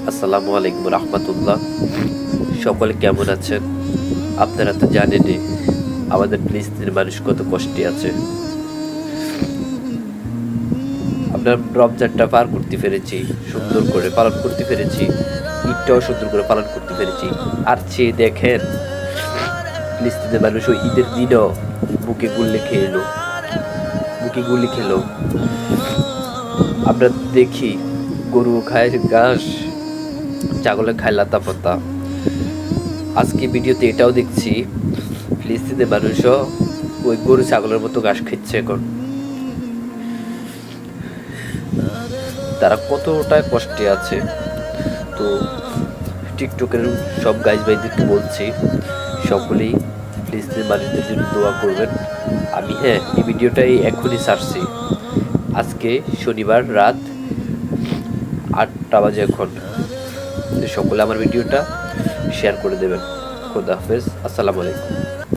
আসসালামু আলাইকুম রহমতুল্লাহ। সকলে কেমন আছেন? আপনারা তো জানেনই আমাদের ফিলিস্তিনের মানুষ কত কষ্টে আছে। আমরা রমজানটা পার করতে পেরেছি, সুন্দর করে পালন করতে পেরেছি, ঈদটাও সুন্দর করে পালন করতে পেরেছি। আর চেয়ে দেখেন, ফিলিস্তিনের মানুষ ওই ঈদের দিনও বুকে গুলি খেলো, বুকে গুলি খেলো। আমরা দেখি গরু খায় ঘাস, ছাগলে খায় লাতা পাতা। আজকে ভিডিওতে এটাও দেখছি ফিলিস্তিনের মানুষও ওই গরু ছাগলের মতো ঘাস খাচ্ছে এখন। তারা কতটা কষ্টে আছে। তো টিকটকের সব গাইজ ভাইদেরকে বলছি, সকলেই ফিলিস্তিনের মানুষদের জন্য দোয়া করবেন। আমি এই ভিডিওটাই এখনই ছাড়ছি, আজকে শনিবার রাত 8টা বাজে এখন। সকলে আমার ভিডিওটা শেয়ার করে দেবেন। খোদা হাফেজ, আসসালামু আলাইকুম।